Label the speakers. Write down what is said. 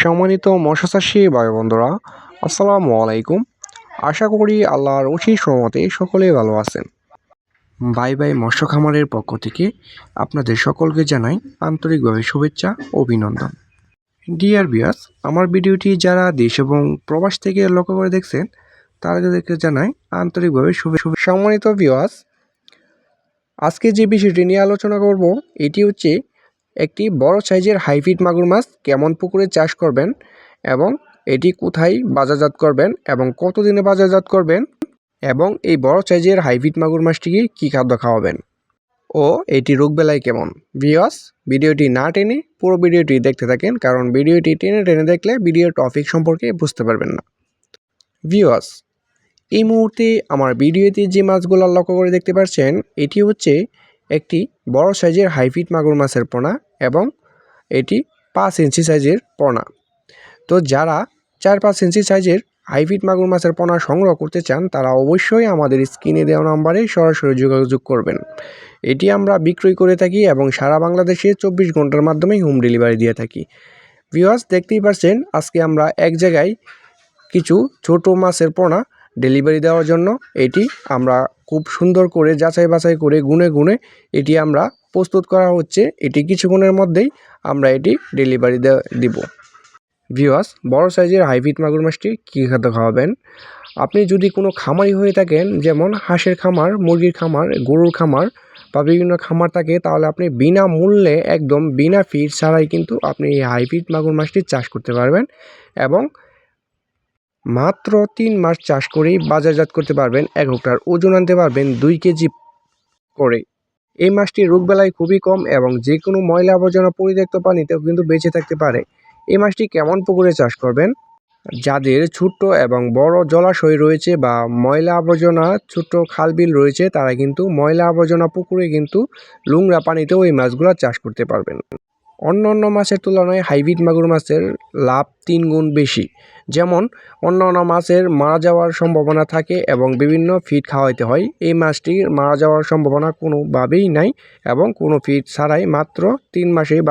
Speaker 1: সম্মানিত মৎস্য চাষী ভাই বন্ধুরা, আসসালামু আলাইকুম। আশা করি আল্লাহর অশেষ রহমতে সকলেই ভালো আছেন। বাই বাই মৎস্য খামারের পক্ষ থেকে আপনাদের সকলকে জানাই আন্তরিকভাবে শুভেচ্ছা ও অভিনন্দন। ডিয়ার ভিউয়ার্স, আমার ভিডিওটি যারা দেশ এবং প্রবাস থেকে লক্ষ্য করে দেখছেন তাদেরকে জানাই আন্তরিকভাবে শুভেচ্ছা। সম্মানিত ভিউয়ার্স, আজকে যে বিষয়টি নিয়ে আলোচনা করব এটি হচ্ছে একটি বড় সাইজের হাইব্রিড মাগুর মাছ কেমন পুকুরে চাষ করবেন এবং এটি কোথায় বাজারজাত করবেন এবং কতদিনে বাজারজাত করবেন এবং এই বড় সাইজের হাইব্রিড মাগুর মাছটিকে কী খাদ্য খাওয়াবেন ও এটি রোগবেলায় কেমন। ভিউয়ার্স, ভিডিওটি না টেনে পুরো ভিডিওটি দেখতে থাকেন, কারণ ভিডিওটি টেনে টেনে দেখলে ভিডিওর টপিক সম্পর্কে বুঝতে পারবেন না। ভিউয়ার্স, এই মুহূর্তে আমার ভিডিওতে যে মাছগুলো লক্ষ্য করে দেখতে পাচ্ছেন এটি হচ্ছে একটি বড় সাইজের হাইব্রিড মাগুর মাছের পোনা এবং এটি 5 ইঞ্চি সাইজের পোনা। তো যারা 4-5 ইঞ্চি সাইজের হাইব্রিড মাগুর মাছের পোনা সংগ্রহ করতে চান তারা অবশ্যই আমাদের স্ক্রিনে দেওয়া নাম্বারে সরাসরি যোগাযোগ করবেন। এটি আমরা বিক্রয় করে থাকি এবং সারা বাংলাদেশে 24 ঘন্টার মাধ্যমে হোম ডেলিভারি দিয়ে থাকি। ভিউয়ার্স, দেখতেই পাচ্ছেন আজকে আমরা এক জায়গায় কিছু ছোট মাছের পোনা ডেলিভারি দেওয়ার জন্য এটি আমরা খুব সুন্দর করে যাচাই বাছাই করে গুনে গুনে এটি আমরা প্রস্তুত করা হচ্ছে। এটি কিছুক্ষণের মধ্যেই আমরা এটি ডেলিভারি দিব। ভিউয়ার্স, বড় সাইজের হাইব্রিড মাগুর মাছটি কী খাদ্য খাওয়াবেন? আপনি যদি কোনো খামারি হয়ে থাকেন, যেমন হাঁসের খামার, মুরগির খামার, গরুর খামার বা বিভিন্ন খামার থাকে, তাহলে আপনি বিনামূল্যে একদম বিনা ফিড ছাড়াই কিন্তু আপনি এই হাইব্রিড মাগুর মাছটি চাষ করতে পারবেন এবং মাত্র 3 মাস চাষ করেই বাজারজাত করতে পারবেন। এক হেক্টর ওজন আনতে পারবেন 2 কেজি করে। এই মাছটি রোগবেলায় খুবই কম এবং যে কোনো ময়লা আবর্জনা পরিত্যক্ত পানিতেও কিন্তু বেঁচে থাকতে পারে। এই মাছটি কেমন পুকুরে চাষ করবেন? যাদের ছোট্ট এবং বড় জলাশয় রয়েছে বা ময়লা আবর্জনা ছোট্ট খালবিল রয়েছে তারা কিন্তু ময়লা আবর্জনা পুকুরে কিন্তু নোংরা পানিতেও এই মাছগুলো চাষ করতে পারবেন। অন্য মাছের তুলনায় হাইব্রিড মাগুর মাছের লাভ 3 গুণ বেশি। যেমন অন্য মাছের মারা যাওয়ার সম্ভাবনা থাকে এবং বিভিন্ন ফিড খাওয়াইতে হয়, এই মাছটির মারা যাওয়ার সম্ভাবনা কোনোভাবেই নাই এবং কোনো ফিড ছাড়াই মাত্র 3 মাসেই